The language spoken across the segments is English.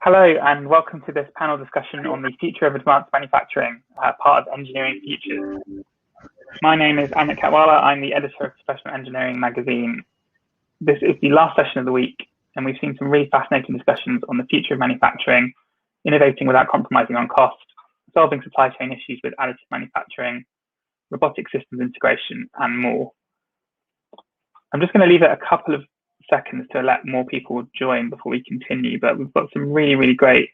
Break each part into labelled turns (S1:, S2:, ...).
S1: Hello and welcome to this panel discussion on the future of advanced manufacturing, part of Engineering Futures. My name is Amit Katwala. I'm the editor of Professional Engineering magazine. This is the last session of the week, and we've seen some really fascinating discussions on the future of manufacturing, innovating without compromising on cost, solving supply chain issues with additive manufacturing, robotic systems integration, and more. I'm just going to leave it a couple of seconds to let more people join before we continue, but we've got some really great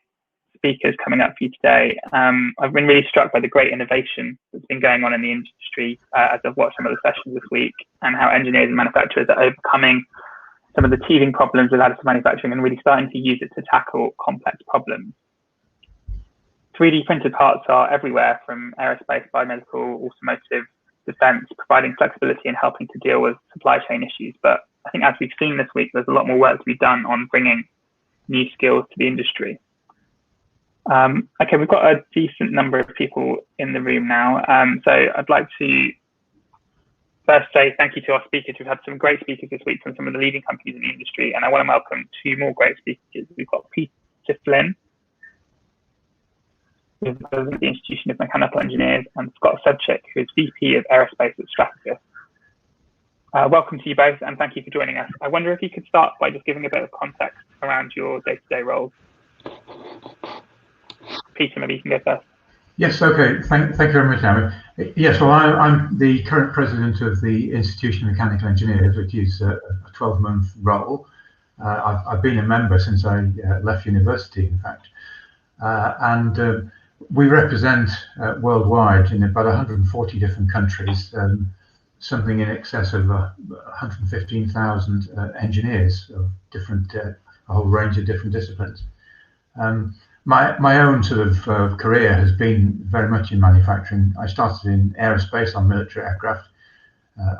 S1: speakers coming up for you today. I've been really struck by the great innovation that's been going on in the industry as I've watched some of the sessions this week, and how engineers and manufacturers are overcoming some of the teething problems with additive manufacturing and really starting to use it to tackle complex problems. 3D printed parts are everywhere, from aerospace, biomedical, automotive, defense, providing flexibility and helping to deal with supply chain issues. But I think as we've seen this week, there's a lot more work to be done on bringing new skills to the industry. Okay, we've got a decent number of people in the room now. So I'd like to first say thank you to our speakers. We've had some great speakers this week from some of the leading companies in the industry, and I want to welcome two more great speakers. We've got Peter Flynn, who's the president of the Institution of Mechanical Engineers, and Scott Sedgwick, who is VP of Aerospace at Stratasys. Welcome to you both, and thank you for joining us. I wonder if you could start by just giving a bit of context around your day-to-day roles. Peter, maybe you can go first.
S2: Yes, okay. Thank you very much, Amit. Yes, well, I'm the current president of the Institution of Mechanical Engineers, which is a 12-month role. I've been a member since I left university, in fact. And we represent worldwide in about 140 different countries, something in excess of 115,000 engineers of different, a whole range of different disciplines. My own sort of career has been very much in manufacturing. I started in aerospace on military aircraft.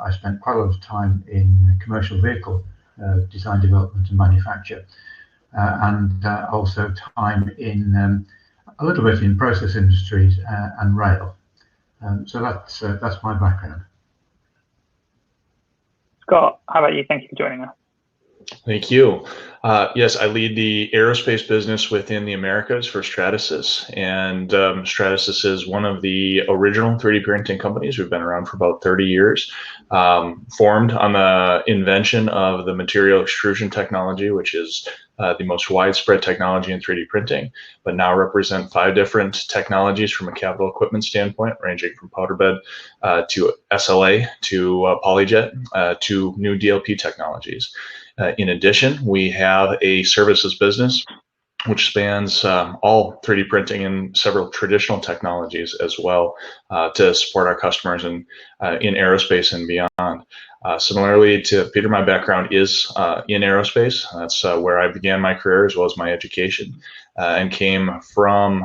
S2: I spent quite a lot of time in commercial vehicle design, development and manufacture, and also time in a little bit in process industries and rail. So that's my background.
S1: Scott, how about you? Thank you for joining us.
S3: Thank you. Yes, I lead the aerospace business within the Americas for Stratasys, and Stratasys is one of the original 3D printing companies. We've been around for about 30 years, formed on the invention of the material extrusion technology, which is the most widespread technology in 3D printing, but now represent 5 different technologies from a capital equipment standpoint, ranging from powder bed to SLA to PolyJet to new DLP technologies. In addition, we have a services business which spans all 3D printing and several traditional technologies as well to support our customers in aerospace and beyond. Similarly to Peter, my background is in aerospace. That's where I began my career as well as my education, and came from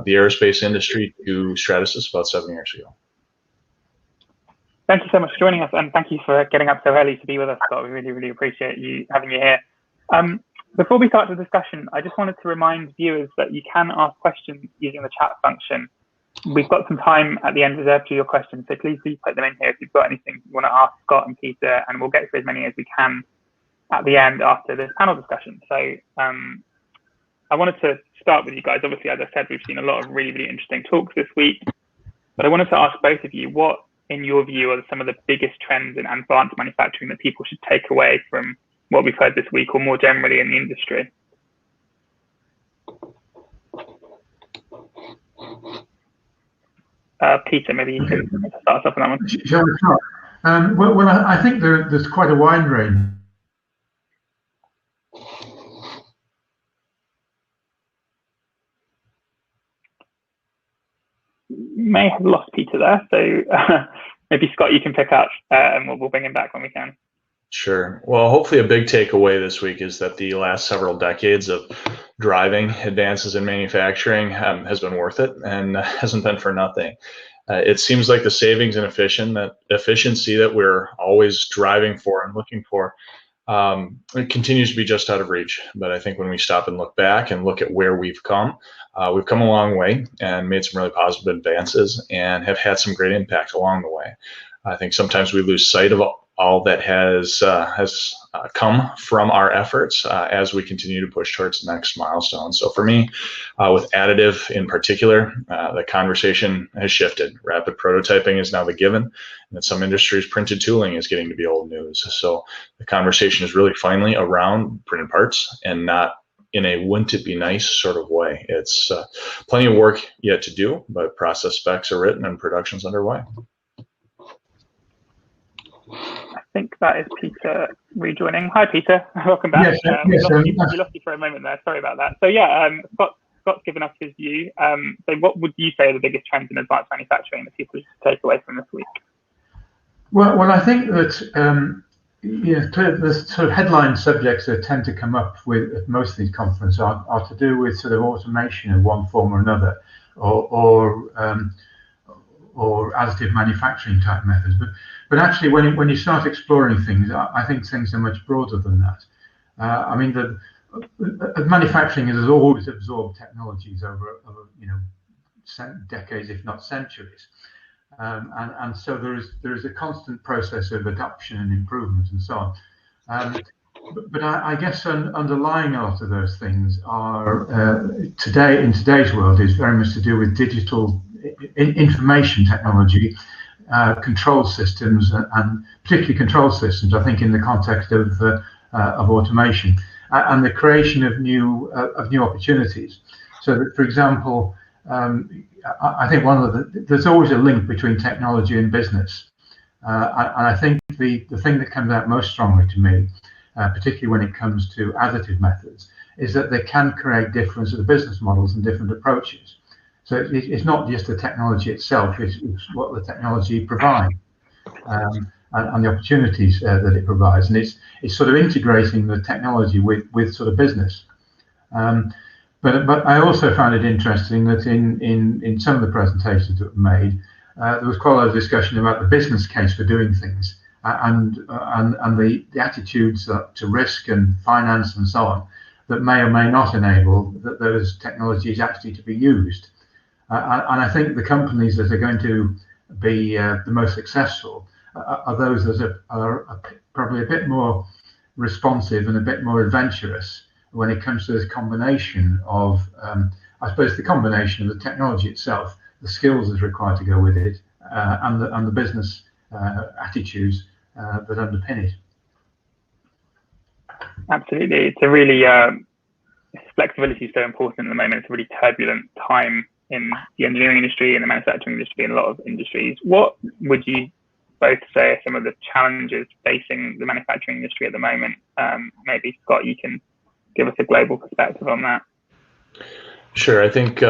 S3: the aerospace industry to Stratasys about 7 years ago.
S1: Thank you so much for joining us, and thank you for getting up so early to be with us, Scott. We really appreciate you having you here. Before we start the discussion, I just wanted to remind viewers that you can ask questions using the chat function. We've got some time at the end reserved for your questions, so please do put them in here if you've got anything you want to ask Scott and Peter, and we'll get through as many as we can at the end after this panel discussion. So I wanted to start with you guys. Obviously, as I said, we've seen a lot of really interesting talks this week, but I wanted to ask both of you, what, in your view, are some of the biggest trends in advanced manufacturing that people should take away from what we've heard this week, or more generally in the industry? Peter, maybe you can start us off on that one.
S2: Shall we start? Well, I think there's quite a wide range.
S1: May have lost Peter there, so maybe Scott, you can pick up, and we'll bring him back when we can.
S3: Sure. Well, hopefully a big takeaway this week is that the last several decades of driving advances in manufacturing has been worth it, and hasn't been for nothing. It seems like the savings and efficiency that we're always driving for and looking for, it continues to be just out of reach. But I think when we stop and look back and look at where we've come a long way and made some really positive advances and have had some great impact along the way. I think sometimes we lose sight of all that has come from our efforts as we continue to push towards the next milestone. So for me, with additive in particular, the conversation has shifted. Rapid prototyping is now the given, and in some industries, printed tooling is getting to be old news. So the conversation is really finally around printed parts, and not in a wouldn't it be nice sort of way. It's plenty of work yet to do, but process specs are written and production's underway.
S1: I think that is Peter rejoining. Hi, Peter. Welcome back. We lost you for a moment there. Sorry about that. So yeah, Scott's given us his view. So what would you say are the biggest trends in advanced manufacturing that people should take away from this week?
S2: Well, I think that the sort of headline subjects that tend to come up with at most of these conferences are to do with sort of automation in one form or another, or additive manufacturing type methods. But actually, when you start exploring things, I think things are much broader than that. I mean, manufacturing has always absorbed technologies over decades, if not centuries. And so there is a constant process of adoption and improvement and so on. But I guess underlying a lot of those things are in today's world is very much to do with digital information technology, control systems, and particularly control systems. I think in the context of automation and the creation of new opportunities. So that, for example, I think there's always a link between technology and business, and I think the thing that comes out most strongly to me, particularly when it comes to additive methods, is that they can create different sort of business models and different approaches. So it's not just the technology itself; it's what the technology provides and the opportunities that it provides, and it's sort of integrating the technology with sort of business. But I also found it interesting that in some of the presentations that were made, there was quite a lot of discussion about the business case for doing things and the attitudes to risk and finance and so on that may or may not enable those technologies actually to be used. And I think the companies that are going to be the most successful are those that are probably a bit more responsive and a bit more adventurous when it comes to this combination of, I suppose, the combination of the technology itself, the skills that's required to go with it, and the business attitudes that underpin it.
S1: Absolutely, it's a really flexibility is so important at the moment. It's a really turbulent time in the engineering industry and the manufacturing industry and a lot of industries. What would you both say are some of the challenges facing the manufacturing industry at the moment? Maybe Scott, you can give us a global perspective on that.
S3: Sure. I think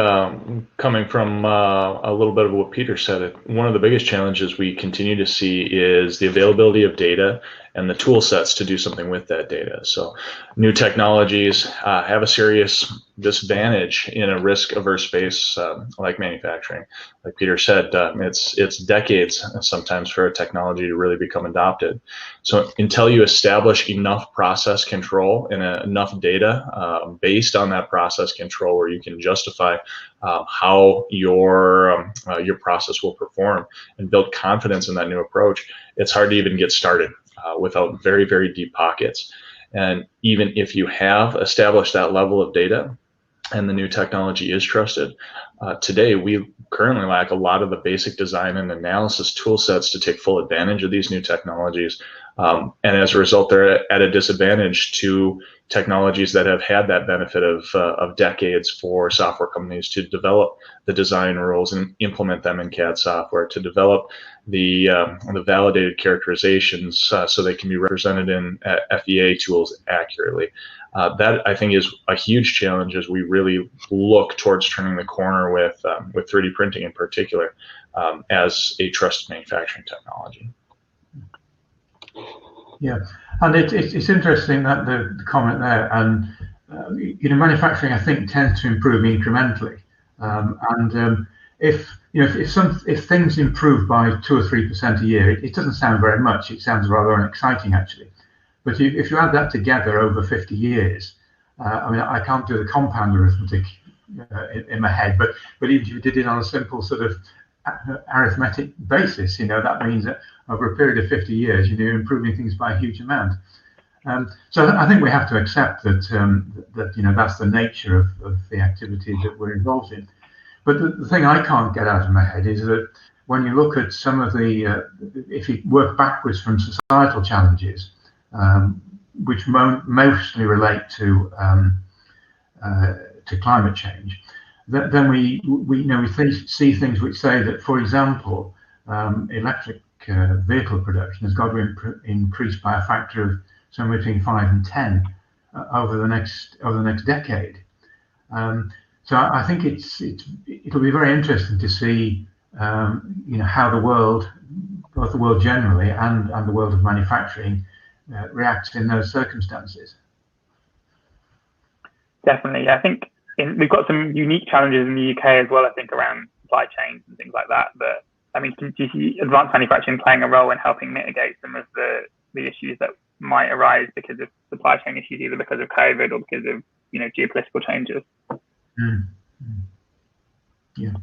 S3: coming from a little bit of what Peter said, one of the biggest challenges we continue to see is the availability of data and the tool sets to do something with that data. So new technologies have a serious disadvantage in a risk-averse space like manufacturing. Like Peter said, it's decades sometimes for a technology to really become adopted. So until you establish enough process control and enough data based on that process control where you can justify how your process will perform and build confidence in that new approach, it's hard to even get started without very, very deep pockets. And even if you have established that level of data and the new technology is trusted, today we currently lack a lot of the basic design and analysis tool sets to take full advantage of these new technologies. And as a result, they're at a disadvantage to technologies that have had that benefit of decades for software companies to develop the design rules and implement them in CAD software, to develop the validated characterizations so they can be represented in FEA tools accurately. That, I think, is a huge challenge as we really look towards turning the corner with 3D printing in particular as a trusted manufacturing technology.
S2: Yeah, and it's interesting that the comment there, and manufacturing, I think, tends to improve incrementally, and if things improve by 2 or 3% a year, it doesn't sound very much. It sounds rather unexciting actually, but if you add that together over 50 years, I mean, I can't do the compound arithmetic in my head, but if you did it on a simple sort of arithmetic basis. That means that over a period of 50 years, you're improving things by a huge amount. So I think we have to accept that that's the nature of the activity that we're involved in. But the thing I can't get out of my head is that when you look at some of the, if you work backwards from societal challenges, which mostly relate to climate change, then we see things which say that, for example, electric vehicle production has got to increase by a factor of somewhere between 5 and 10 over the next decade. So I think it'll be very interesting to see how the world, both the world generally and the world of manufacturing, reacts in those circumstances.
S1: Definitely, I think we've got some unique challenges in the UK as well. I think around supply chains and things like that. But I mean, do you see advanced manufacturing playing a role in helping mitigate some of the issues that might arise because of supply chain issues, either because of COVID or because of geopolitical changes?
S2: Yeah.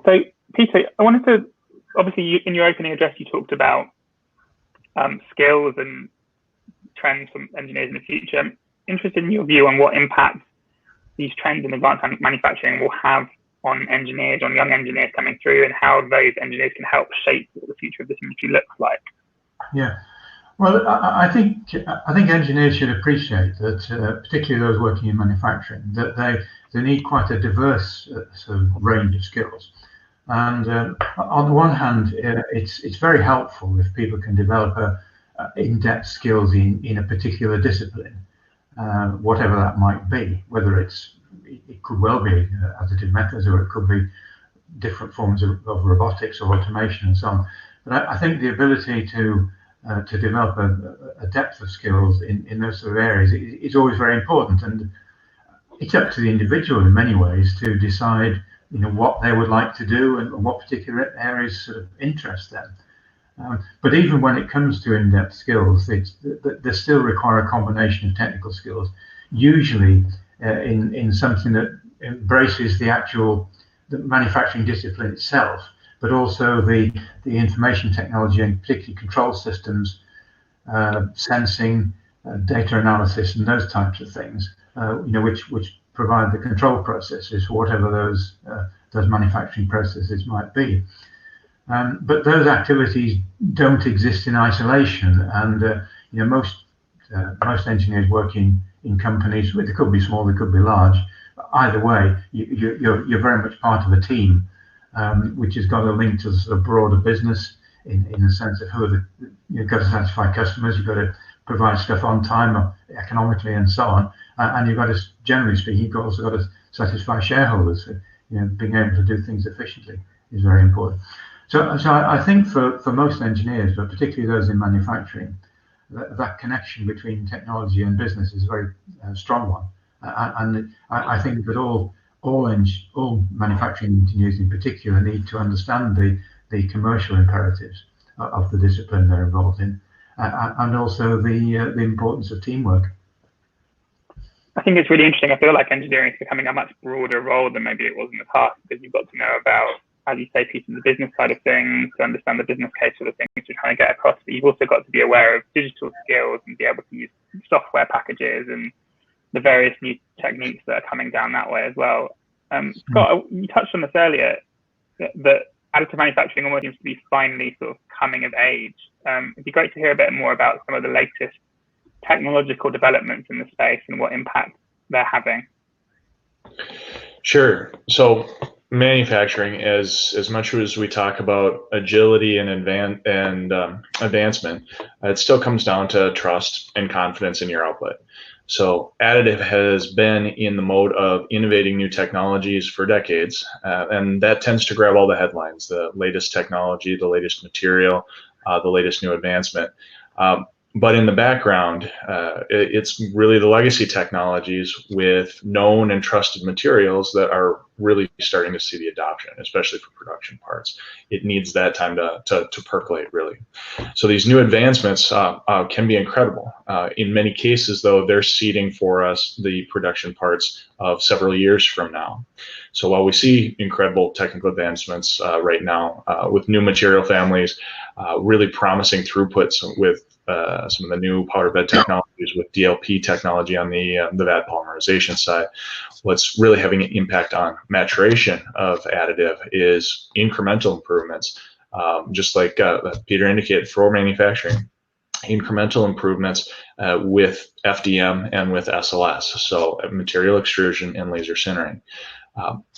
S1: So Peter, I wanted to, obviously in your opening address you talked about skills and trends from engineers in the future. I'm interested in your view on what impact these trends in advanced manufacturing will have on engineers, on young engineers coming through, and how those engineers can help shape what the future of this industry looks like.
S2: Yeah, well, I think engineers should appreciate that, particularly those working in manufacturing, that they need quite a diverse sort of range of skills. And on the one hand, it's very helpful if people can develop in-depth skills in a particular discipline, whatever that might be, whether it could well be additive methods, or it could be different forms of robotics or automation and so on. But I think the ability to develop a depth of skills in those sort of areas is always very important, and it's up to the individual in many ways to decide what they would like to do and what particular areas sort of interest them. But even when it comes to in-depth skills, they still require a combination of technical skills, usually in something that embraces the manufacturing discipline itself, but also the information technology, and particularly control systems, sensing, data analysis, and those types of things, which provide the control processes for whatever those manufacturing processes might be. But those activities don't exist in isolation, and most engineers working in companies, they could be small, they could be large. Either way, you're very much part of a team, which has got a link to the sort of broader business in the sense of you've got to satisfy customers, you've got to provide stuff on time or economically and so on, and you've got to, generally speaking, you've also got to satisfy shareholders. Being able to do things efficiently is very important. So I think for most engineers, but particularly those in manufacturing, that connection between technology and business is a very strong one. And I think that all manufacturing engineers in particular need to understand the commercial imperatives of the discipline they're involved in, and also the importance of teamwork.
S1: I think it's really interesting. I feel like engineering is becoming a much broader role than maybe it was in the past, because you've got to know about, as you say, pieces of the business side of things, to understand the business case for the things you're trying to get across. But you've also got to be aware of digital skills and be able to use software packages and the various new techniques that are coming down that way as well. Scott, you touched on this earlier, that additive manufacturing almost seems to be finally sort of coming of age. It'd be great to hear a bit more about some of the latest technological developments in the space and what impact they're having.
S3: Sure. So manufacturing, as much as we talk about agility and advancement, it still comes down to trust and confidence in your output. So additive has been in the mode of innovating new technologies for decades, and that tends to grab all the headlines: the latest technology, the latest material, the latest new advancement. But in the background, it's really the legacy technologies with known and trusted materials that are really starting to see the adoption, especially for production parts. It needs that time to percolate, really. So these new advancements can be incredible. In many cases, though, they're seeding for us the production parts of several years from now. So while we see incredible technical advancements right now with new material families, really promising throughputs with some of the new powder bed technologies with DLP technology on the vat polymerization side, what's really having an impact on maturation of additive is incremental improvements, just like Peter indicated, for manufacturing. Incremental improvements with FDM and with SLS, so material extrusion and laser sintering.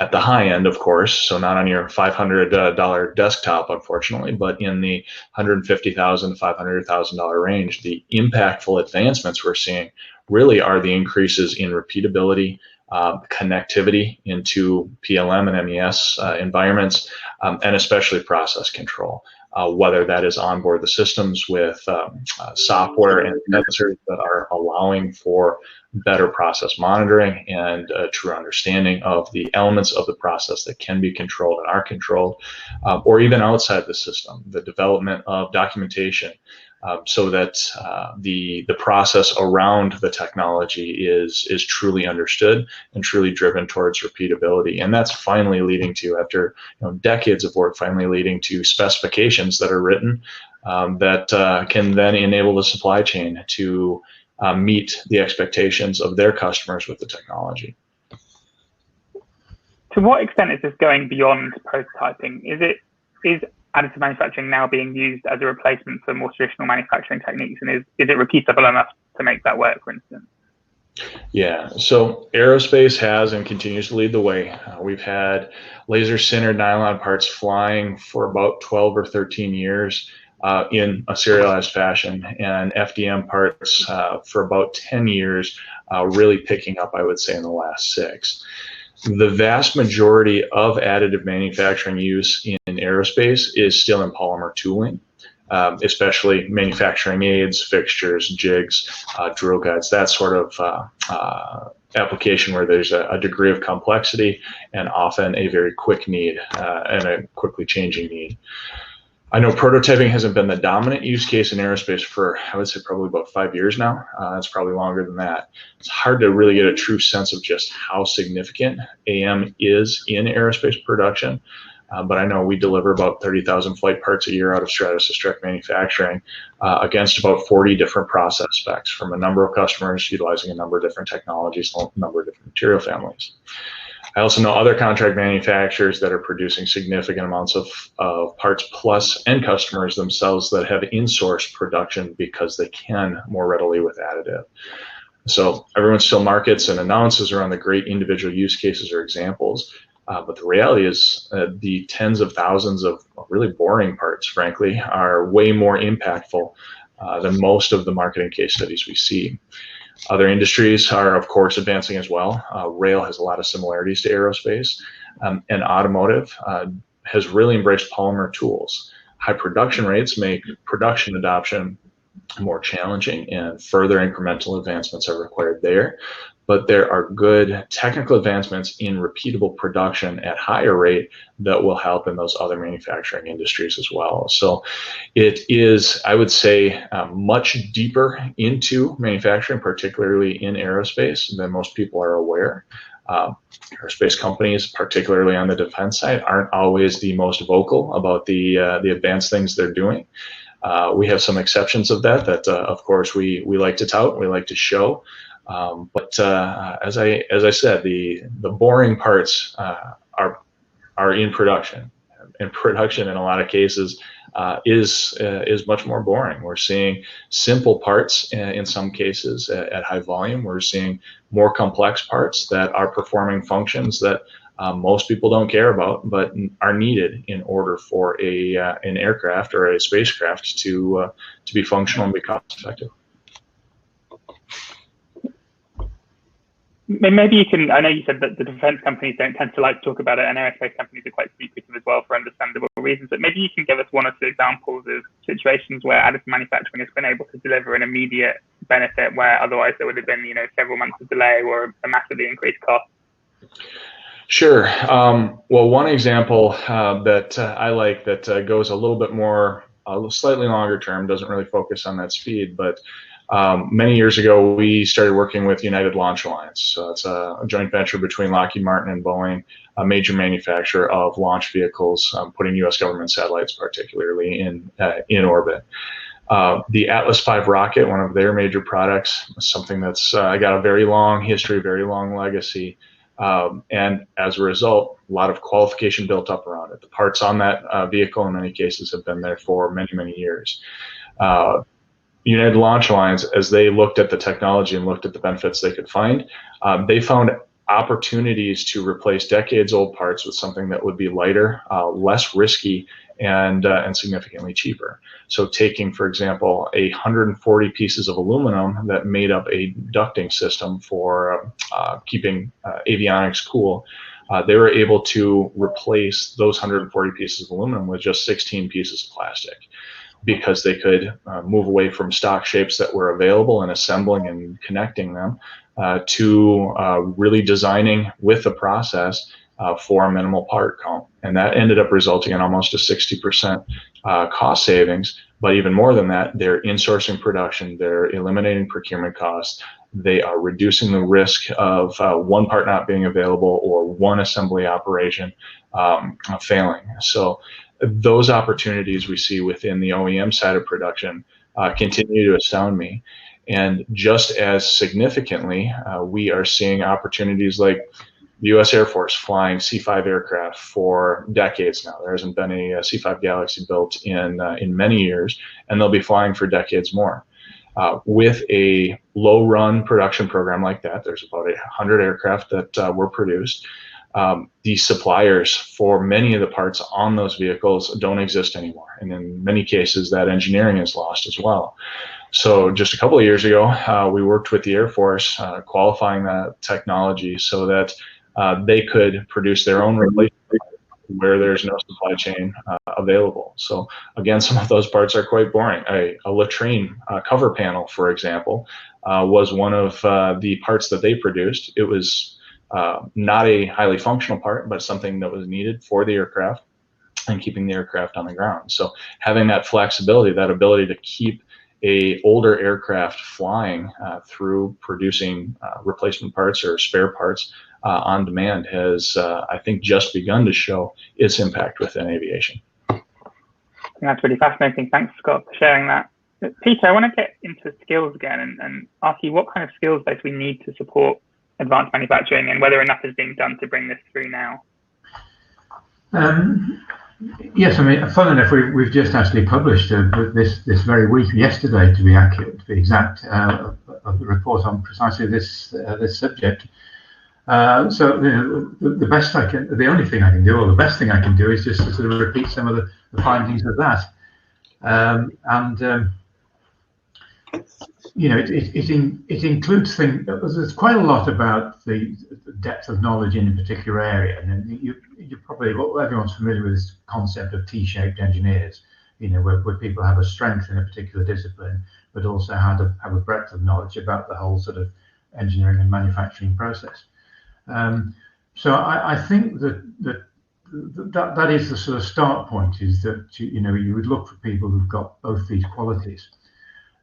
S3: At the high end, of course, so not on your $500 desktop, unfortunately, but in the $150,000 to $500,000 range, the impactful advancements we're seeing really are the increases in repeatability, connectivity into PLM and MES environments, and especially process control. Whether that is onboard the systems with software and sensors that are allowing for better process monitoring and a true understanding of the elements of the process that can be controlled and are controlled, or even outside the system, the development of documentation, so that the process around the technology is truly understood and truly driven towards repeatability. And that's finally leading to, after decades of work, finally leading to specifications that are written that can then enable the supply chain to meet the expectations of their customers with the technology.
S1: To what extent is this going beyond prototyping? Is additive manufacturing now being used as a replacement for more traditional manufacturing techniques, and is it repeatable enough to make that work, for instance?
S3: Yeah, so aerospace has and continues to lead the way. We've had laser sintered nylon parts flying for about 12 or 13 years in a serialized fashion, and FDM parts for about 10 years, really picking up, I would say, in the last 6. The vast majority of additive manufacturing use in aerospace is still in polymer tooling, especially manufacturing aids, fixtures, jigs, drill guides, that sort of application where there's a degree of complexity and often a very quick need and a quickly changing need. I know prototyping hasn't been the dominant use case in aerospace for, I would say, probably about 5 years now. It's probably longer than that. It's hard to really get a true sense of just how significant AM is in aerospace production. But I know we deliver about 30,000 flight parts a year out of Stratasys Direct Manufacturing against about 40 different process specs from a number of customers utilizing a number of different technologies, a number of different material families. I also know other contract manufacturers that are producing significant amounts of parts, plus end customers themselves that have in-sourced production because they can more readily with additive. So everyone still markets and announces around the great individual use cases or examples, but the reality is the tens of thousands of really boring parts, frankly, are way more impactful than most of the marketing case studies we see. Other industries are, of course, advancing as well. Rail has a lot of similarities to aerospace, and automotive has really embraced polymer tools. High production rates make production adoption more challenging, and further incremental advancements are required there. But there are good technical advancements in repeatable production at higher rate that will help in those other manufacturing industries as well. So it is, I would say, much deeper into manufacturing, particularly in aerospace, than most people are aware. Aerospace companies, particularly on the defense side, aren't always the most vocal about the advanced things they're doing. We have some exceptions of that, of course, we like to tout, we like to show. But as I said, the boring parts are in production, and production in a lot of cases is much more boring. We're seeing simple parts in some cases at high volume. We're seeing more complex parts that are performing functions that most people don't care about, but are needed in order for an aircraft or a spacecraft to be functional and be cost effective.
S1: Maybe you can, I know you said that the defense companies don't tend to like to talk about it, and aerospace companies are quite secretive as well for understandable reasons, but maybe you can give us 1 or 2 examples of situations where additive manufacturing has been able to deliver an immediate benefit where otherwise there would have been, several months of delay or a massively increased cost.
S3: Sure. Well, one example that I like that goes a little bit more, slightly longer term, doesn't really focus on that speed, but many years ago, we started working with United Launch Alliance. So it's a joint venture between Lockheed Martin and Boeing, a major manufacturer of launch vehicles, putting U.S. government satellites particularly in orbit. The Atlas V rocket, one of their major products, something that's got a very long history, very long legacy. And as a result, a lot of qualification built up around it. The parts on that vehicle in many cases have been there for many, many years. United Launch Alliance, as they looked at the technology and looked at the benefits they could find, they found opportunities to replace decades-old parts with something that would be lighter, less risky, and significantly cheaper. So taking, for example, 140 pieces of aluminum that made up a ducting system for keeping avionics cool, they were able to replace those 140 pieces of aluminum with just 16 pieces of plastic, because they could move away from stock shapes that were available and assembling and connecting them to really designing with the process for a minimal part count. And that ended up resulting in almost a 60% cost savings. But even more than that, they're insourcing production, they're eliminating procurement costs, they are reducing the risk of one part not being available or one assembly operation failing. So those opportunities we see within the OEM side of production continue to astound me. And just as significantly, we are seeing opportunities like the U.S. Air Force flying C-5 aircraft for decades now. There hasn't been a C-5 Galaxy built in many years, and they'll be flying for decades more. With a low-run production program like that, there's about 100 aircraft that were produced. The suppliers for many of the parts on those vehicles don't exist anymore. And in many cases, that engineering is lost as well. So just a couple of years ago, we worked with the Air Force qualifying that technology so that they could produce their own replacement where there's no supply chain available. So again, some of those parts are quite boring. A latrine cover panel, for example, was one of the parts that they produced. It was not a highly functional part, but something that was needed for the aircraft and keeping the aircraft on the ground. So having that flexibility, that ability to keep a older aircraft flying through producing replacement parts or spare parts on demand has, I think, just begun to show its impact within aviation.
S1: That's really fascinating. Thanks, Scott, for sharing that. Peter, I want to get into skills again and ask you what kind of skills base we need to support advanced manufacturing and whether enough is being done to bring this through now.
S2: Yes, I mean, fun enough, we've just actually published this very week, yesterday to be accurate, to be exact, a report on precisely this subject. So you know, the best I can, the only thing I can do, or the best thing I can do, is just to sort of repeat some of the findings of that. You know, it includes things. There's quite a lot about the depth of knowledge in a particular area, and you probably, everyone's familiar with this concept of T-shaped engineers. You know, where people have a strength in a particular discipline, but also have a breadth of knowledge about the whole sort of engineering and manufacturing process. So I think that is the sort of start point, is that you know, you would look for people who've got both these qualities.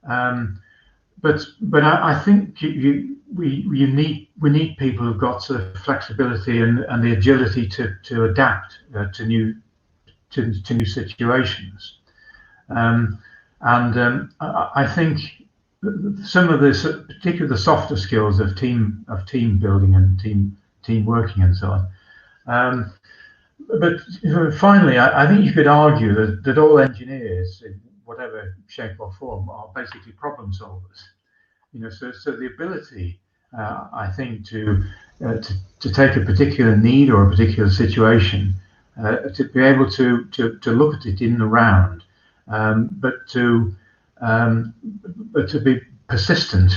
S2: But I think we need people who've got sort of flexibility and the agility to adapt to new situations. I think some of this, particularly the softer skills of team building and team working and so on. But finally, I think you could argue that all engineers, in whatever shape or form, are basically problem solvers. You know, so the ability, I think, to take a particular need or a particular situation, to be able to look at it in the round, but to be persistent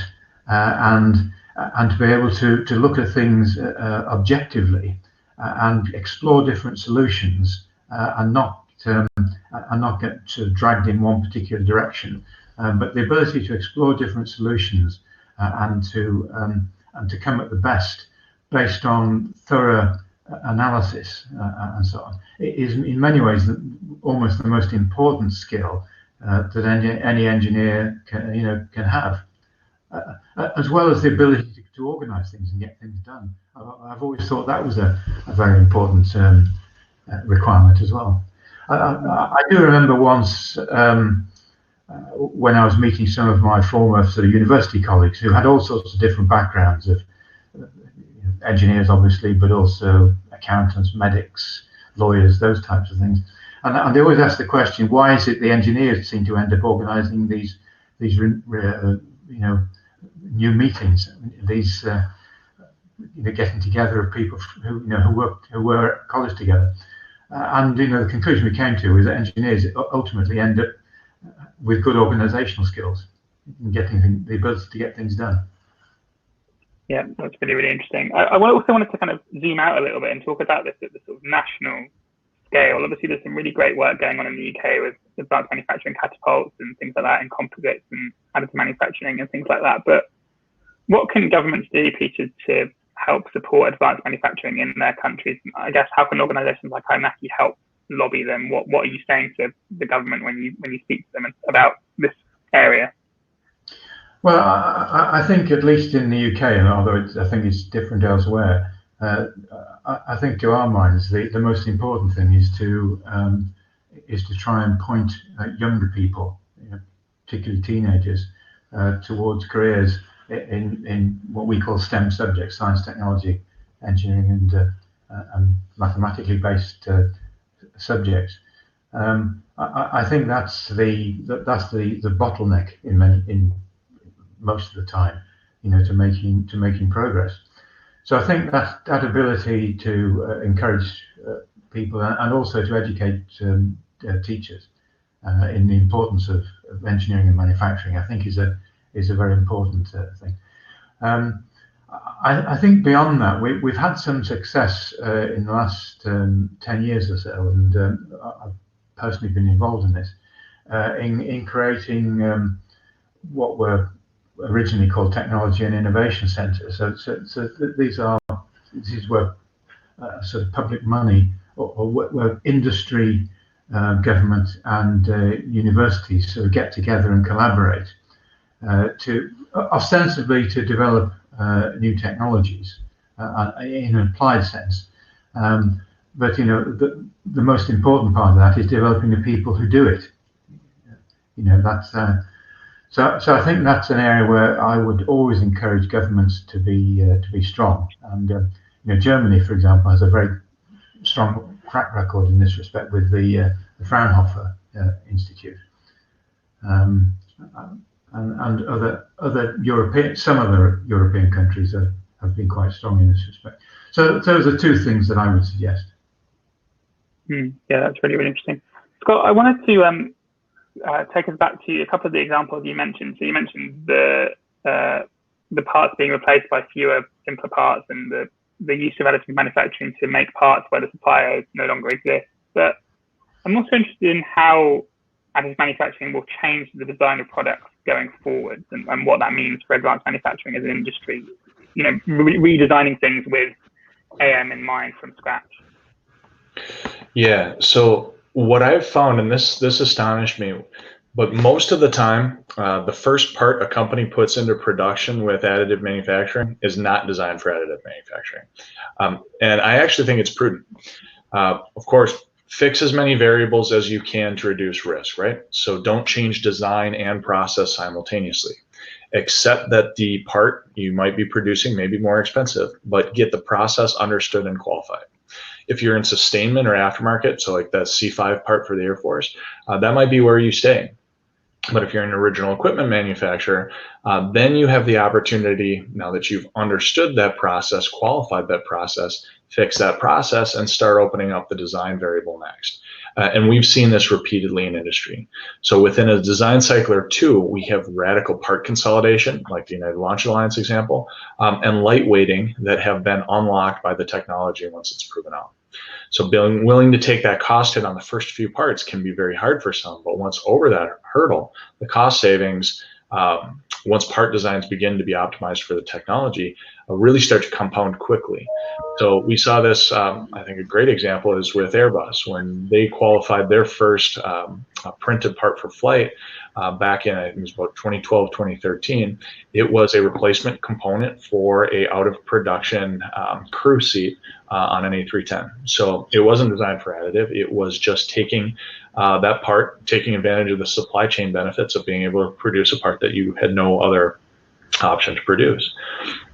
S2: and to be able to look at things objectively and explore different solutions and not get dragged in one particular direction, but the ability to explore different solutions and to come at the best based on thorough analysis and so on. It is in many ways almost the most important skill that any engineer can have, as well as the ability to organise things and get things done. I've always thought that was a very important requirement as well. I do remember once when I was meeting some of my former sort of university colleagues who had all sorts of different backgrounds of engineers, obviously, but also accountants, medics, lawyers, those types of things. And they always ask the question, why is it the engineers seem to end up organising these new meetings, these getting together of people who were at college together? And the conclusion we came to is that engineers ultimately end up with good organisational skills and getting the ability to get things done.
S1: Yeah, that's really, really interesting. I also wanted to kind of zoom out a little bit and talk about this at the sort of national scale. Obviously, there's some really great work going on in the UK with advanced manufacturing catapults and things like that, and composites and additive manufacturing and things like that. But what can governments do, Peter, to help support advanced manufacturing in their countries? I guess, how can organisations like IMACI help lobby them? What are you saying to the government when you speak to them about this area?
S2: Well, I think at least in the UK, and although I think it's different elsewhere, I think to our minds the most important thing is to try and point younger people, particularly teenagers, towards careers in what we call STEM subjects: science, technology, engineering, and mathematically based subjects. I think that's the bottleneck in most of the time, to making progress. So I think that ability to encourage people and also to educate teachers in the importance of engineering and manufacturing, I think is a very important thing. I think beyond that, we've had some success in the last 10 years or so, and I've personally been involved in this, in creating what were originally called technology and innovation centres. So this is where sort of public money or where industry, government, and universities sort of get together and collaborate to ostensibly to develop new technologies in an applied sense. But the most important part of that is developing the people who do it. That's so I think that's an area where I would always encourage governments to be strong. And Germany, for example, has a very strong track record in this respect with the Fraunhofer Institute, and other European countries have been quite strong in this respect. So those are two things that I would suggest.
S1: Yeah, that's really, really interesting. Scott, I wanted to take us back to a couple of the examples you mentioned. So you mentioned the parts being replaced by fewer, simpler parts, and the use of additive manufacturing to make parts where the supplier no longer exists. But I'm also interested in how additive manufacturing will change the design of products going forward, and what that means for advanced manufacturing as an industry. Redesigning things with AM in mind from scratch.
S3: Yeah. So what I've found, and this astonished me, but most of the time, the first part a company puts into production with additive manufacturing is not designed for additive manufacturing. And I actually think it's prudent. Of course, fix as many variables as you can to reduce risk, right? So don't change design and process simultaneously. Accept that the part you might be producing may be more expensive, but get the process understood and qualified. If you're in sustainment or aftermarket, so like that C5 part for the Air Force, that might be where you stay. But if you're an original equipment manufacturer, then you have the opportunity, now that you've understood that process, qualified that process, fix that process, and start opening up the design variable next. And we've seen this repeatedly in industry. So within a design cycle or two, we have radical part consolidation, like the United Launch Alliance example, and lightweighting that have been unlocked by the technology once it's proven out. So being willing to take that cost hit on the first few parts can be very hard for some, but once over that hurdle, the cost savings once part designs begin to be optimized for the technology, really start to compound quickly. So we saw this, I think a great example is with Airbus. When they qualified their first printed part for flight back in, I think it was about 2012, 2013, it was a replacement component for a out of production crew seat on an A310. So it wasn't designed for additive. It was just taking that part, taking advantage of the supply chain benefits of being able to produce a part that you had no other option to produce.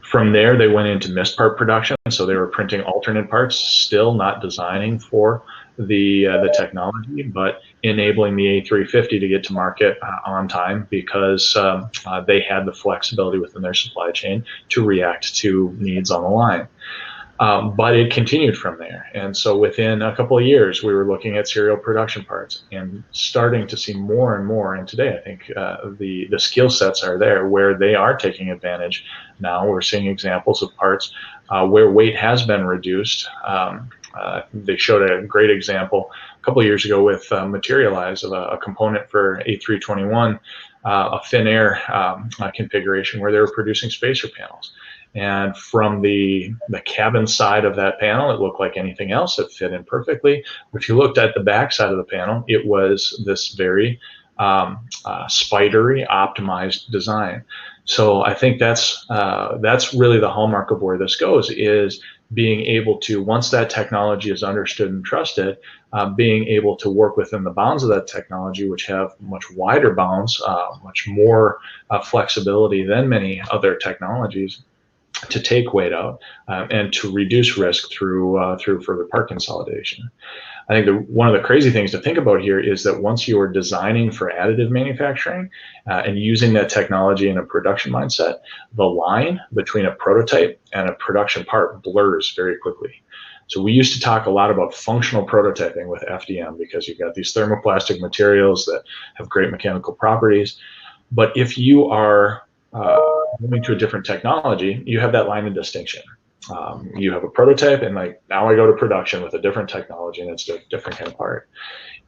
S3: From there, they went into missed part production. So they were printing alternate parts, still not designing for the technology, but enabling the A350 to get to market on time because they had the flexibility within their supply chain to react to needs on the line. But it continued from there. And so within a couple of years, we were looking at serial production parts and starting to see more and more. And today, I think the skill sets are there where they are taking advantage. Now we're seeing examples of parts where weight has been reduced. They showed a great example a couple of years ago with Materialize of a component for A321, a thin air configuration where they were producing spacer panels. And from the cabin side of that panel, it looked like anything else. It fit in perfectly. But if you looked at the back side of the panel, it was this very spidery, optimized design. So I think that's really the hallmark of where this goes, is being able to, once that technology is understood and trusted, being able to work within the bounds of that technology, which have much wider bounds, much more flexibility than many other technologies, to take weight out and to reduce risk through further part consolidation. I think one of the crazy things to think about here is that once you are designing for additive manufacturing and using that technology in a production mindset, the line between a prototype and a production part blurs very quickly. So we used to talk a lot about functional prototyping with FDM because you've got these thermoplastic materials that have great mechanical properties. But if you are moving to a different technology, you have that line of distinction. You have a prototype, and like now I go to production with a different technology, and it's a different kind of part.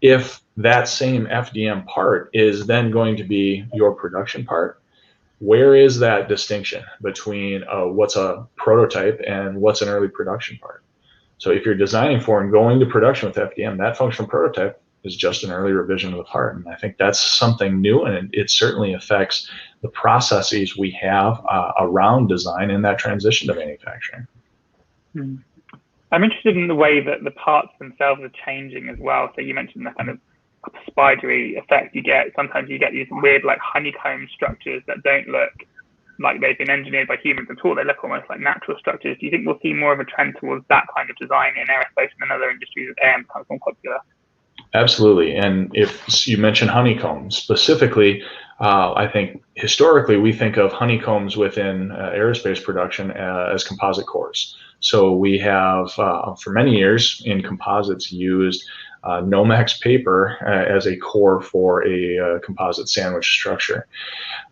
S3: If that same FDM part is then going to be your production part, where is that distinction between what's a prototype and what's an early production part? So if you're designing for and going to production with FDM, that functional prototype is just an early revision of the part. And I think that's something new, and it certainly affects the processes we have around design in that transition to manufacturing.
S1: I'm interested in the way that the parts themselves are changing as well. So you mentioned the kind of spidery effect you get. Sometimes you get these weird like honeycomb structures that don't look like they've been engineered by humans at all. They look almost like natural structures. Do you think we'll see more of a trend towards that kind of design in aerospace and other industries as AM becomes more popular?
S3: Absolutely. And if you mention honeycombs specifically, I think historically we think of honeycombs within aerospace production as composite cores. So we have for many years in composites used Nomex paper as a core for a composite sandwich structure.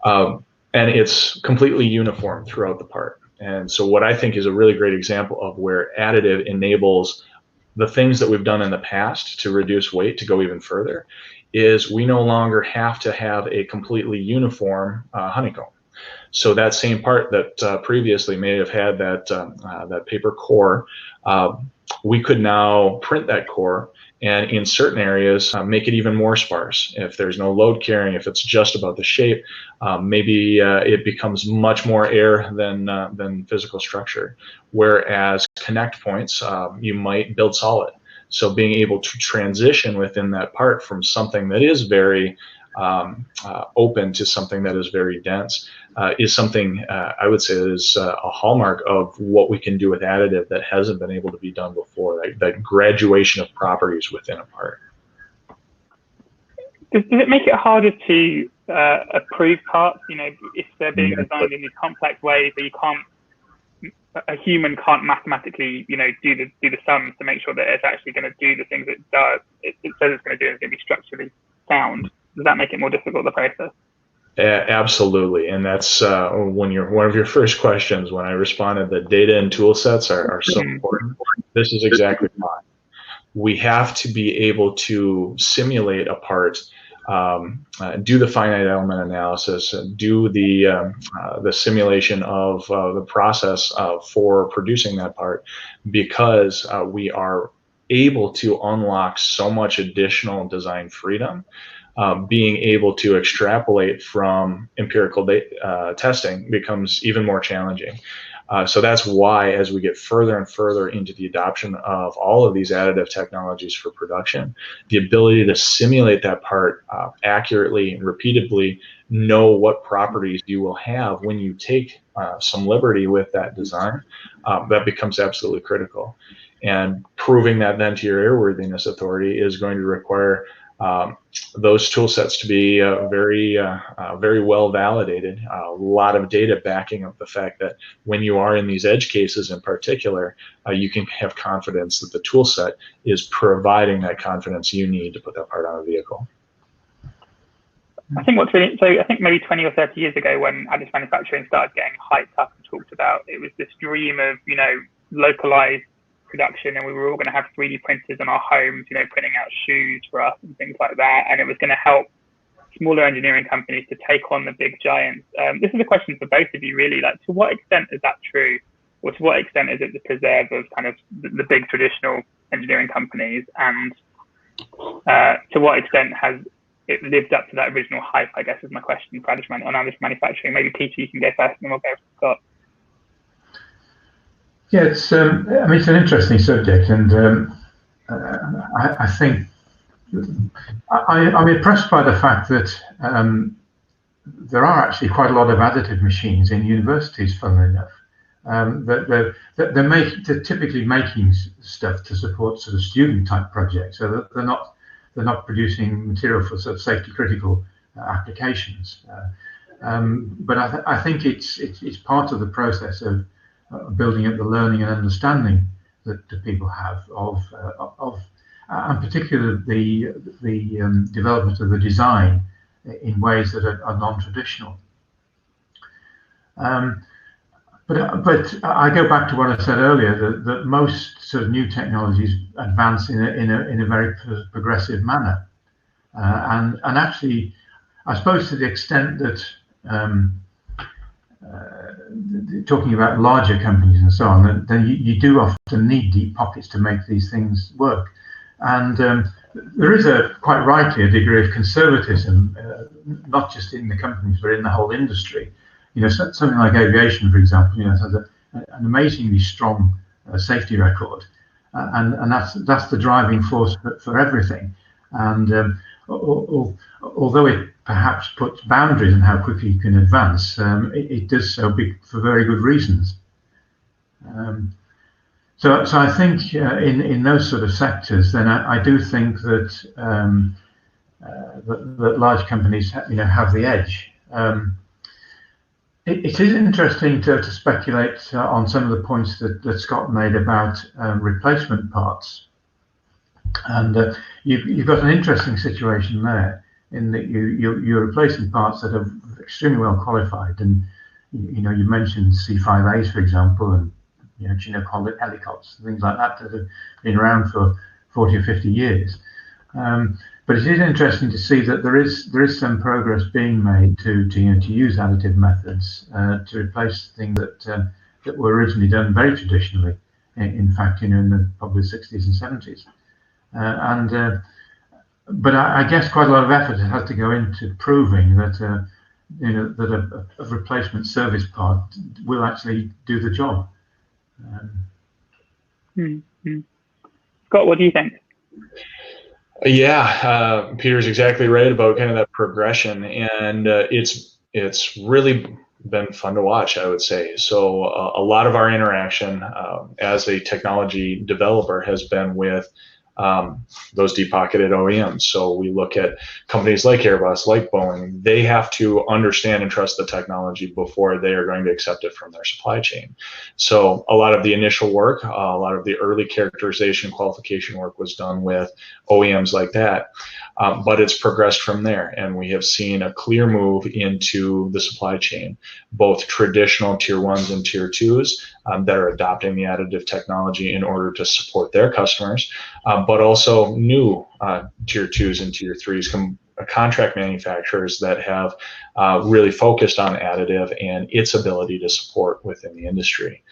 S3: And it's completely uniform throughout the part. And so what I think is a really great example of where additive enables the things that we've done in the past to reduce weight to go even further is we no longer have to have a completely uniform honeycomb. So that same part that previously may have had that paper core, we could now print that core and in certain areas make it even more sparse. If there's no load carrying, if it's just about the shape, maybe it becomes much more air than physical structure. Whereas connect points, you might build solid. So being able to transition within that part from something that is very open to something that is very dense is something I would say is a hallmark of what we can do with additive that hasn't been able to be done before, that graduation of properties within a part.
S1: Does it make it harder to approve parts, if they're being designed in these complex ways that a human can't mathematically, do the sums to make sure that it's actually going to do the things it does. It says it's going to do, it's going to be structurally sound. Does that make it more difficult, the process?
S3: Absolutely, and that's one of your first questions when I responded that data and tool sets are so important. This is exactly why. We have to be able to simulate a part do the finite element analysis, do the simulation of the process for producing that part, because we are able to unlock so much additional design freedom. Being able to extrapolate from empirical testing becomes even more challenging. So that's why, as we get further and further into the adoption of all of these additive technologies for production, the ability to simulate that part accurately and repeatedly, know what properties you will have when you take some liberty with that design, that becomes absolutely critical. And proving that then to your airworthiness authority is going to require those tool sets to be very well validated. A lot of data backing up the fact that when you are in these edge cases in particular, you can have confidence that the tool set is providing that confidence you need to put that part on a vehicle.
S1: I think I think maybe 20 or 30 years ago, when additive manufacturing started getting hyped up and talked about, it was this dream of, localized production, and we were all going to have 3D printers in our homes, printing out shoes for us and things like that, and it was going to help smaller engineering companies to take on the big giants. This is a question for both of you, really. Like, to what extent is that true, or to what extent is it the preserve of kind of the big traditional engineering companies, and to what extent has it lived up to that original hype, I guess, is my question for additive manufacturing. Maybe Peter, you can go first, and then we'll go for Scott.
S2: Yeah, it's an interesting subject, and I think I'm impressed by the fact that there are actually quite a lot of additive machines in universities, funnily enough. They're typically making stuff to support sort of student type projects, so that they're not producing material for sort of safety critical applications. But I think it's part of the process of building up the learning and understanding that people have of and particularly the development of the design in ways that are non-traditional. But I go back to what I said earlier, that most sort of new technologies advance in a very progressive manner, and actually, I suppose to the extent that talking about larger companies and so on, then you do often need deep pockets to make these things work. And there is quite rightly a degree of conservatism, not just in the companies, but in the whole industry. Something like aviation, for example, has an amazingly strong safety record, and that's the driving force for everything. And although it perhaps puts boundaries on how quickly you can advance, it does so for very good reasons. So I think in those sort of sectors, then I do think that that large companies have the edge. It is interesting to speculate on some of the points that Scott made about replacement parts, and you've got an interesting situation there in that you're replacing parts that are extremely well qualified, and you mentioned C5As, for example, and Chinook helicopters, things like that have been around for 40 or 50 years. But it is interesting to see that there is some progress being made to use additive methods to replace things that were originally done very traditionally. In fact, in the probably 60s and 70s, but I guess quite a lot of effort has to go into proving that that a replacement service part will actually do the job.
S1: Scott, what do you think?
S3: Yeah, Peter's exactly right about kind of that progression, and it's really been fun to watch, I would say. So a lot of our interaction as a technology developer has been with those deep-pocketed OEMs. So we look at companies like Airbus, like Boeing. They have to understand and trust the technology before they are going to accept it from their supply chain. So a lot of the initial work, a lot of the early characterization qualification work was done with OEMs like that. But it's progressed from there, and we have seen a clear move into the supply chain, both traditional tier 1s and tier 2s that are adopting the additive technology in order to support their customers, but also new tier 2s and tier 3s contract manufacturers that have really focused on additive and its ability to support within the industry.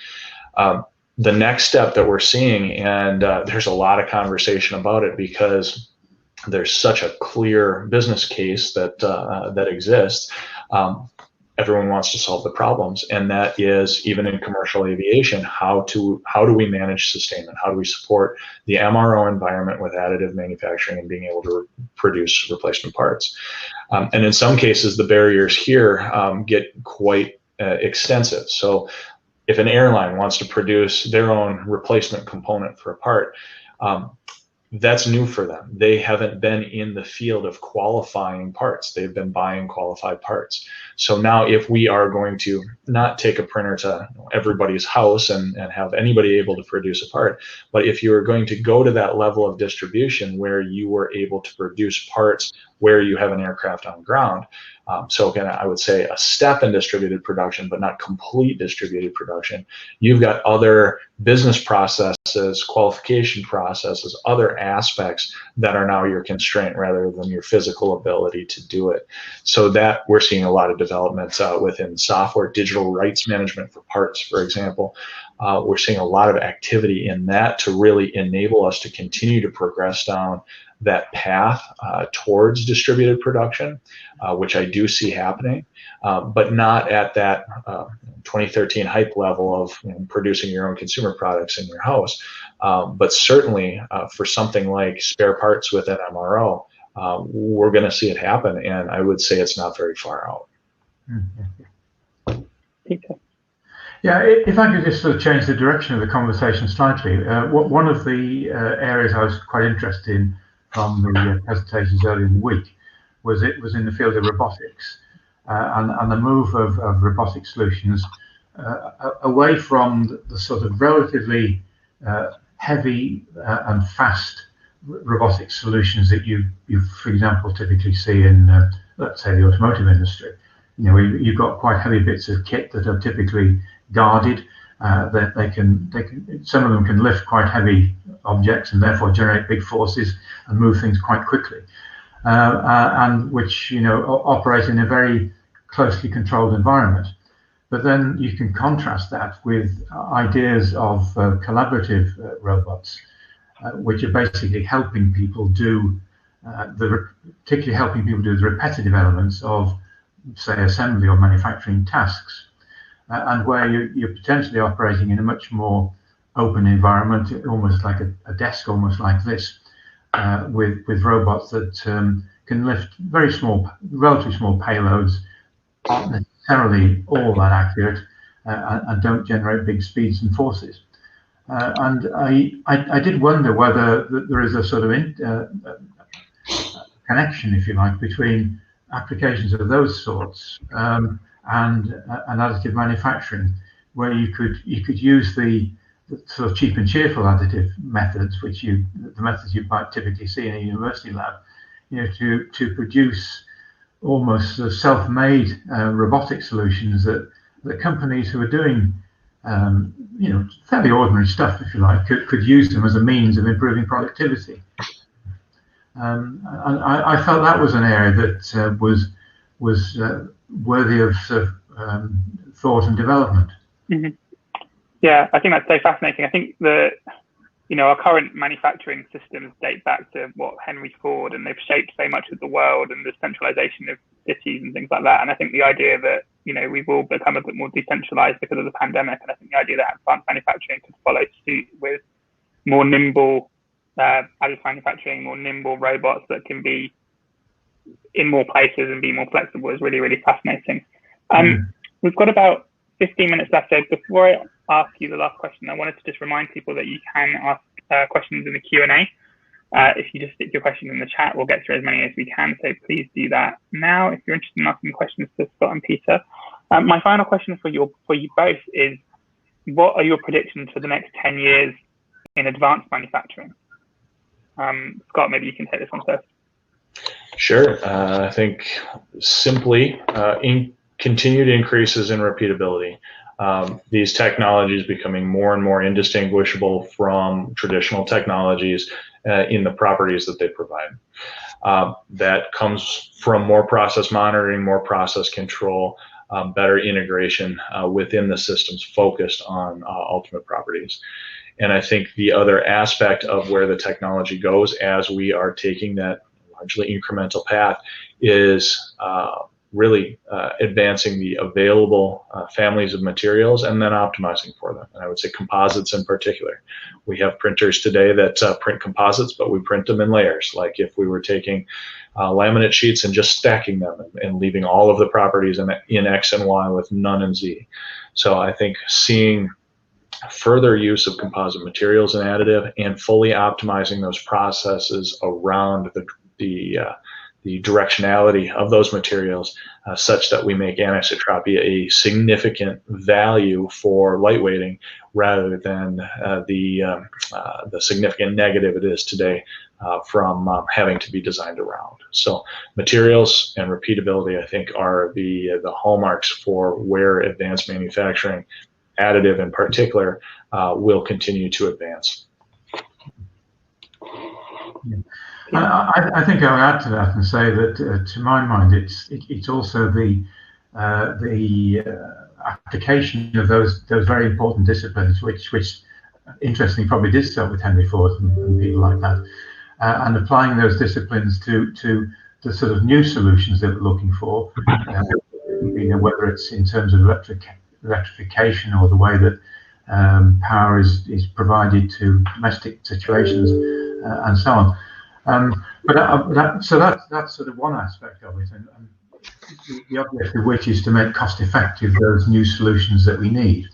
S3: The next step that we're seeing, and there's a lot of conversation about it because there's such a clear business case that exists. Everyone wants to solve the problems, and that is, even in commercial aviation, how do we manage sustainment? How do we support the MRO environment with additive manufacturing and being able to produce replacement parts? And in some cases, the barriers here get quite extensive. So if an airline wants to produce their own replacement component for a part, that's new for them. They haven't been in the field of qualifying parts. They've been buying qualified parts. So now if we are going to not take a printer to everybody's house and have anybody able to produce a part, but if you are going to go to that level of distribution where you were able to produce parts where you have an aircraft on ground, so again, I would say a step in distributed production, but not complete distributed production. You've got other business processes, qualification processes, other aspects that are now your constraint rather than your physical ability to do it. So that we're seeing a lot of developments within software, digital rights management for parts, for example. We're seeing a lot of activity in that to really enable us to continue to progress down that path towards distributed production, which I do see happening, but not at that 2013 hype level of producing your own consumer products in your house. But certainly for something like spare parts with an MRO, we're going to see it happen, and I would say it's not very far out.
S2: Yeah, if I could just sort of change the direction of the conversation slightly, one of the areas I was quite interested in from the presentations earlier in the week was in the field of robotics and the move of robotic solutions away from the sort of relatively heavy and fast robotic solutions that you for example typically see in let's say the automotive industry. You know, you've got quite heavy bits of kit that are typically guarded. That they can some of them can lift quite heavy objects and therefore generate big forces and move things quite quickly, and which operate in a very closely controlled environment. But then you can contrast that with ideas of collaborative robots, which are basically helping people do particularly helping people do the repetitive elements of, say, assembly or manufacturing tasks. And where you're potentially operating in a much more open environment, almost like a desk, almost like this, with robots that can lift very small, relatively small payloads, aren't necessarily all that accurate, and don't generate big speeds and forces. And I did wonder whether there is a sort of connection, if you like, between applications of those sorts and additive manufacturing, where you could use the sort of cheap and cheerful additive methods, the methods you might typically see in a university lab, to produce almost self-made robotic solutions that companies who are doing fairly ordinary stuff, if you like, could use them as a means of improving productivity. And I felt that was an area that was worthy of thought and development.
S1: Mm-hmm. Yeah, I think that's so fascinating. I think that our current manufacturing systems date back to Henry Ford, and they've shaped so much of the world and the centralization of cities and things like that. And I think the idea that we've all become a bit more decentralized because of the pandemic, and I think the idea that advanced manufacturing could follow suit with more nimble additive manufacturing, more nimble robots that can be in more places and be more flexible is really, really fascinating. We've got about 15 minutes left. So before I ask you the last question, I wanted to just remind people that you can ask questions in the Q&A. If you just stick your question in the chat, we'll get through as many as we can. So please do that now if you're interested in asking questions to Scott and Peter. My final question for you both is, what are your predictions for the next 10 years in advanced manufacturing? Scott, maybe you can take this one first.
S3: Sure. I think simply continued increases in repeatability. These technologies becoming more and more indistinguishable from traditional technologies in the properties that they provide. that comes from more process monitoring, more process control, better integration within the systems focused on ultimate properties. And I think the other aspect of where the technology goes as we are taking that largely incremental path is really advancing the available families of materials and then optimizing for them. And I would say composites in particular. We have printers today that print composites, but we print them in layers. Like if we were taking laminate sheets and just stacking them and leaving all of the properties in X and Y with none in Z. So I think seeing further use of composite materials and additive and fully optimizing those processes around the directionality of those materials such that we make anisotropy a significant value for lightweighting rather than the significant negative it is today from having to be designed around. So materials and repeatability, I think, are the hallmarks for where advanced manufacturing, additive in particular, will continue to advance.
S2: Yeah. I think I'll add to that and say that, to my mind, it's also the application of those very important disciplines, which interestingly probably did start with Henry Ford and people like that, and applying those disciplines to the sort of new solutions that we're looking for, whether it's in terms of electrification or the way that power is provided to domestic situations and so on. So that's sort of one aspect of it, and the objective of which is to make cost-effective those new solutions that we need.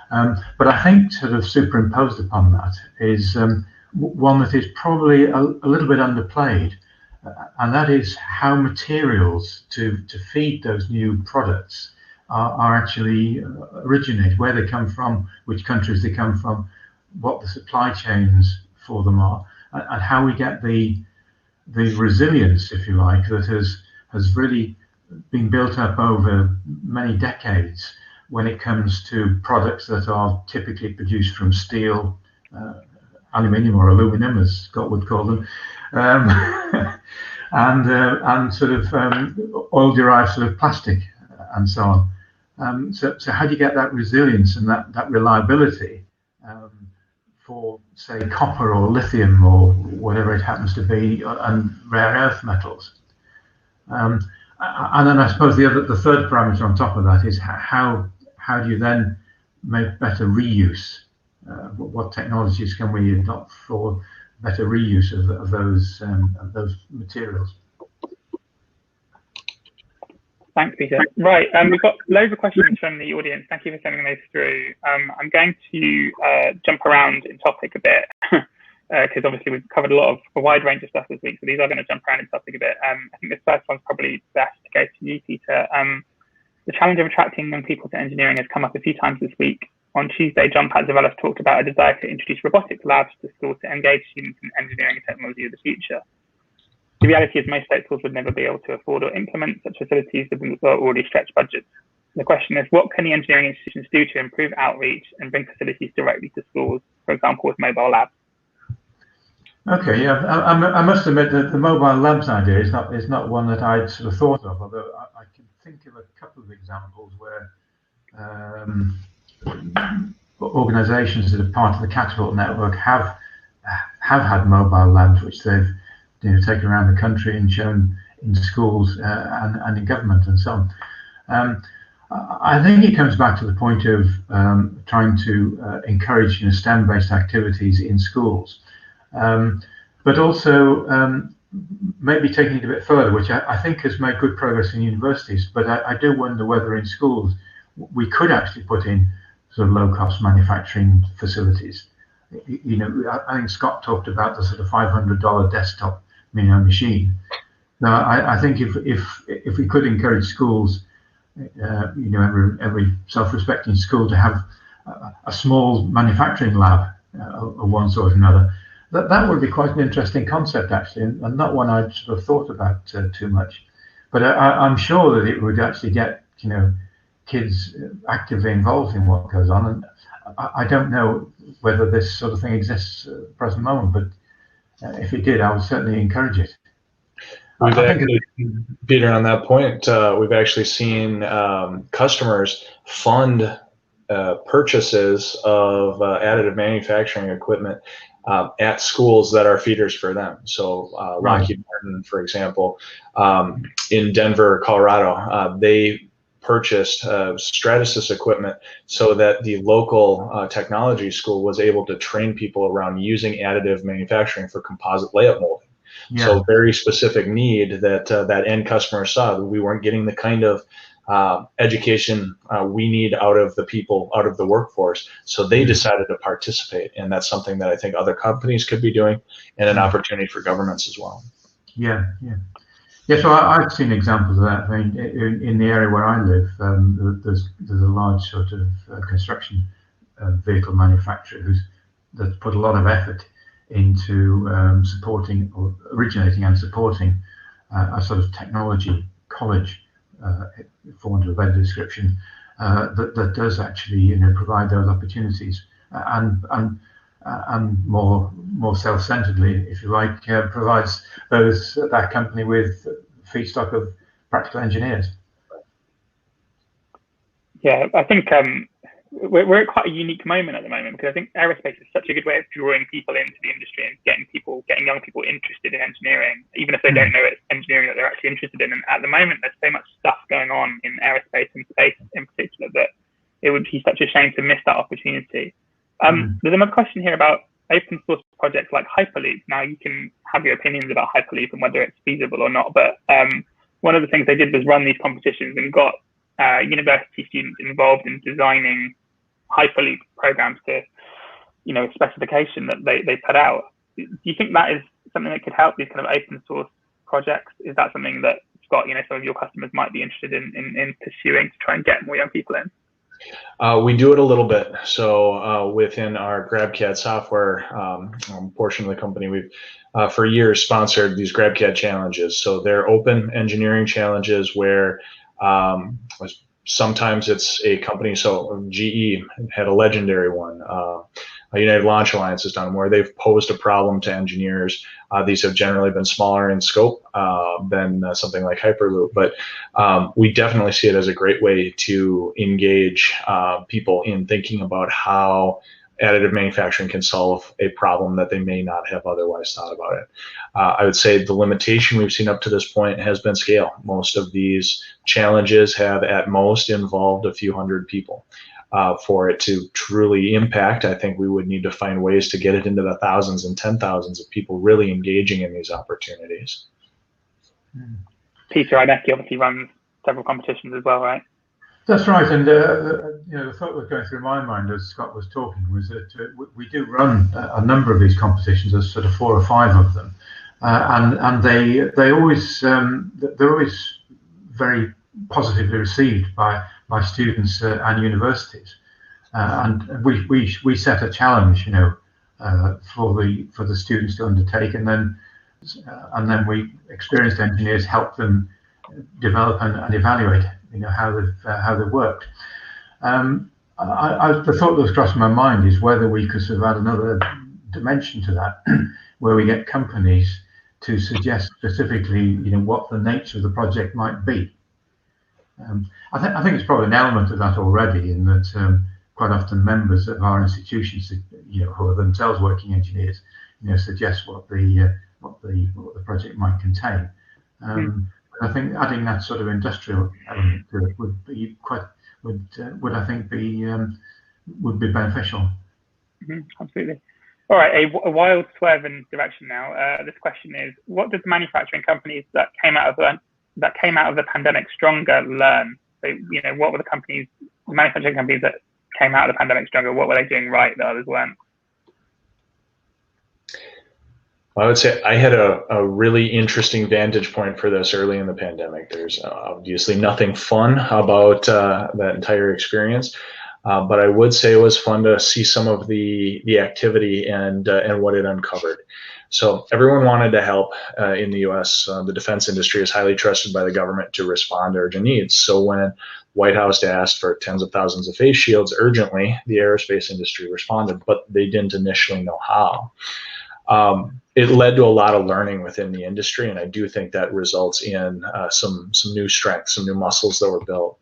S2: But I think sort of superimposed upon that is one that is probably a little bit underplayed, and that is how materials to feed those new products are actually originate, where they come from, which countries they come from, what the supply chains for them are, and how we get the resilience, if you like, that has really been built up over many decades when it comes to products that are typically produced from steel, aluminium or aluminum, as Scott would call them, and sort of oil-derived sort of plastic and so on. So how do you get that resilience and that reliability for, say, copper or lithium or whatever it happens to be, and rare earth metals? And then I suppose the third parameter on top of that is how do you then make better reuse? What technologies can we adopt for better reuse of those materials?
S1: Thanks, Peter. Right, we've got loads of questions from the audience. Thank you for sending those through. I'm going to jump around in topic a bit because obviously we've covered a wide range of stuff this week, so these are going to jump around in topic a bit. I think this first one's probably best to go to you, Peter. The challenge of attracting young people to engineering has come up a few times this week. On Tuesday, John Patzavelos talked about a desire to introduce robotics labs to schools to engage students in engineering and technology of the future. The reality is most state schools would never be able to afford or implement such facilities with already stretched budgets. The question is, what can the engineering institutions do to improve outreach and bring facilities directly to schools, for example, with mobile labs?
S2: Okay, yeah, I must admit that the mobile labs idea is not one that I'd sort of thought of, although I can think of a couple of examples where organisations that are part of the Catapult network have had mobile labs, which they've taken around the country and shown in schools and in government and so on. I think it comes back to the point of trying to encourage STEM-based activities in schools, but also maybe taking it a bit further, which I think has made good progress in universities. But I do wonder whether in schools we could actually put in sort of low-cost manufacturing facilities. I think Scott talked about the sort of $500 desktop machine. Now, I think if we could encourage schools, every self-respecting school to have a small manufacturing lab of one sort or another, that would be quite an interesting concept actually, and not one I'd sort of thought about too much. But I'm sure that it would actually get kids actively involved in what goes on. And I don't know whether this sort of thing exists at the present moment, but if it did, I would certainly encourage it.
S3: We've actually, Peter, on that point, we've actually seen customers fund purchases of additive manufacturing equipment at schools that are feeders for them. So Lockheed Martin, for example, in Denver, Colorado, they purchased Stratasys equipment so that the local technology school was able to train people around using additive manufacturing for composite layup molding. Yeah. So very specific need that that end customer saw. That we weren't getting the kind of education we need out of the people, out of the workforce. So they decided to participate, and that's something that I think other companies could be doing, and an opportunity for governments as well.
S2: Yeah, yeah. Yeah, so I've seen examples of that. I mean, in the area where I live, there's a large sort of construction vehicle manufacturer that's put a lot of effort into supporting, or originating and supporting, a sort of technology college, for want of a better description, that does actually, provide those opportunities, and more self-centeredly, if you like, provides that company with feedstock of practical engineers.
S1: Yeah, I think we're at quite a unique moment at the moment, because I think aerospace is such a good way of drawing people into the industry and getting young people interested in engineering, even if they don't know it's engineering that they're actually interested in. And at the moment, there's so much stuff going on in aerospace and space in particular that it would be such a shame to miss that opportunity. There's another question here about open source projects like Hyperloop. Now, you can have your opinions about Hyperloop and whether it's feasible or not, but one of the things they did was run these competitions and got university students involved in designing Hyperloop programs to, a specification that they put out. Do you think that is something that could help these kind of open source projects? Is that something that, Scott, some of your customers might be interested in pursuing to try and get more young people in?
S3: We do it a little bit. So within our GrabCAD software portion of the company, we've for years sponsored these GrabCAD challenges. So they're open engineering challenges where sometimes it's a company. So GE had a legendary one. United Launch Alliance has done, where they've posed a problem to engineers. These have generally been smaller in scope than something like Hyperloop, but we definitely see it as a great way to engage people in thinking about how additive manufacturing can solve a problem that they may not have otherwise thought about it. I would say the limitation we've seen up to this point has been scale. Most of these challenges have at most involved a few hundred people. For it to truly impact, I think we would need to find ways to get it into the thousands and 10,000s of people really engaging in these opportunities.
S1: Peter Hideki obviously runs several competitions as well, right?
S2: That's right, and the thought that was going through my mind as Scott was talking was that we do run a number of these competitions. There's sort of 4 or 5 of them, and they're always very positively received by students and universities, and we set a challenge, for the students to undertake, and then we experienced engineers help them develop and evaluate, how they've worked. The thought that was crossing my mind is whether we could sort of add another dimension to that, where we get companies to suggest specifically, what the nature of the project might be. I think it's probably an element of that already, in that quite often members of our institutions, who are themselves working engineers, suggest what the project might contain. I think adding that sort of industrial element to it would be would be beneficial.
S1: Absolutely. All right, a wild swerve in direction now. This question is: what did the manufacturing companies that came out of the pandemic stronger learn? So, what were the manufacturing companies that came out of the pandemic stronger? What were they doing right that others weren't?
S3: I would say I had a really interesting vantage point for this early in the pandemic. There's obviously nothing fun about that entire experience, but I would say it was fun to see some of the activity and what it uncovered. So everyone wanted to help in the U.S. The defense industry is highly trusted by the government to respond to urgent needs. So when White House asked for tens of thousands of face shields urgently, the aerospace industry responded, but they didn't initially know how. It led to a lot of learning within the industry, and I do think that results in some new strengths, some new muscles that were built.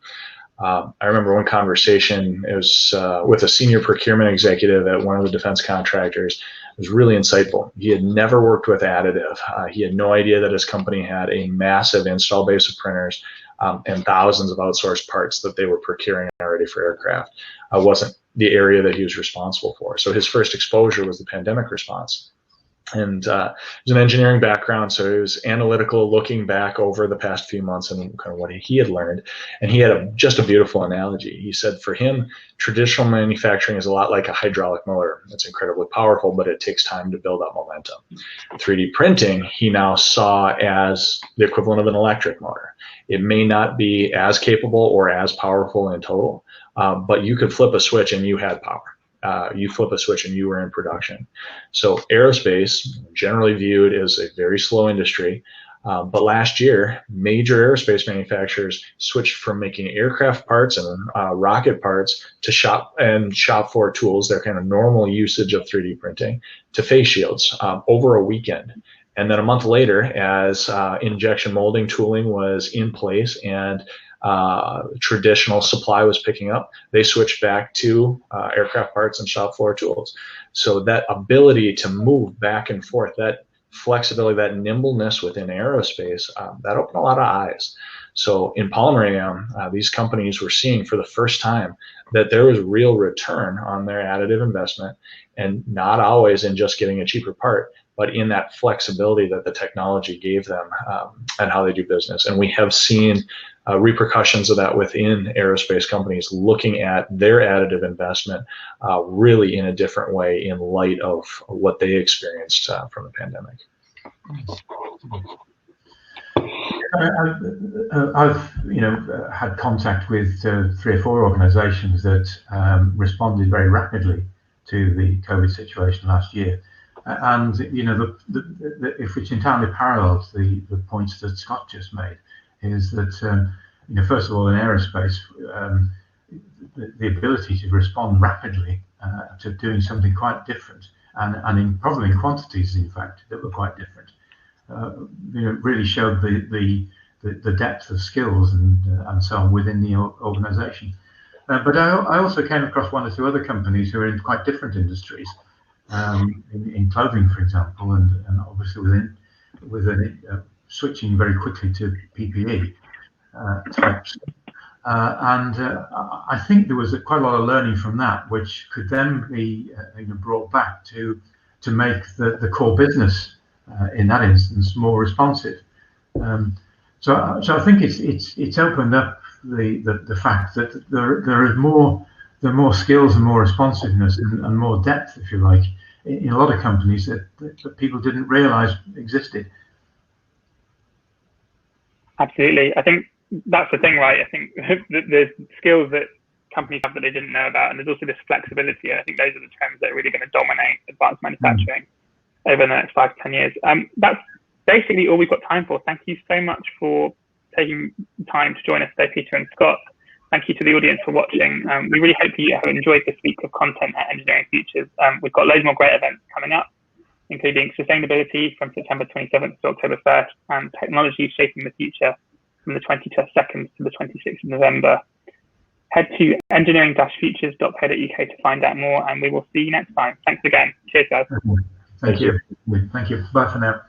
S3: I remember one conversation, it was with a senior procurement executive at one of the defense contractors. It was really insightful. He had never worked with additive. He had no idea that his company had a massive install base of printers and thousands of outsourced parts that they were procuring already for aircraft. Wasn't the area that he was responsible for. So his first exposure was the pandemic response. And it was an engineering background, so he was analytical, looking back over the past few months and kind of what he had learned. And he had just a beautiful analogy. He said for him, traditional manufacturing is a lot like a hydraulic motor. It's incredibly powerful, but it takes time to build up momentum. 3D printing, he now saw as the equivalent of an electric motor. It may not be as capable or as powerful in total, but you could flip a switch and you had power. You flip a switch and you were in production. So aerospace, generally viewed as a very slow industry, but last year, major aerospace manufacturers switched from making aircraft parts and rocket parts to shop floor tools, their kind of normal usage of 3D printing, to face shields over a weekend. And then a month later, as injection molding tooling was in place and traditional supply was picking up, they switched back to aircraft parts and shop floor tools. So that ability to move back and forth, that flexibility, that nimbleness within aerospace, that opened a lot of eyes. So in Polymerium, these companies were seeing for the first time that there was real return on their additive investment, and not always in just getting a cheaper part, but in that flexibility that the technology gave them and how they do business. And we have seen repercussions of that within aerospace companies looking at their additive investment really in a different way in light of what they experienced from the pandemic.
S2: I've had contact with 3 or 4 organizations that responded very rapidly to the COVID situation last year. And if it's entirely parallel to the points that Scott just made, is that first of all, in aerospace, the ability to respond rapidly to doing something quite different, and probably in quantities, in fact, that were quite different, really showed the depth of skills and so on within the organization. But I also came across 1 or 2 other companies who are in quite different industries. In clothing, for example, and obviously within switching very quickly to PPE types. I think there was quite a lot of learning from that, which could then be brought back to make the core business in that instance more responsive. So I think it's opened up the fact that there are more skills and more responsiveness and more depth, if you like, in a lot of companies that people didn't realize existed.
S1: Absolutely. I think that's the thing, right? I think there's skills that companies have that they didn't know about, and there's also this flexibility. And I think those are the trends that are really going to dominate advanced manufacturing over the next 5 to 10 years. That's basically all we've got time for. Thank you so much for taking time to join us today, Peter and Scott. Thank you to the audience for watching. We really hope you have enjoyed this week of content at Engineering Futures. We've got loads more great events coming up, including sustainability from September 27th to October 1st, and technology shaping the future from the 22nd to the 26th of November. Head to engineering-futures.co.uk to find out more, and we will see you next time. Thanks again. Cheers, guys.
S2: Thank you. Thank you. Bye for now.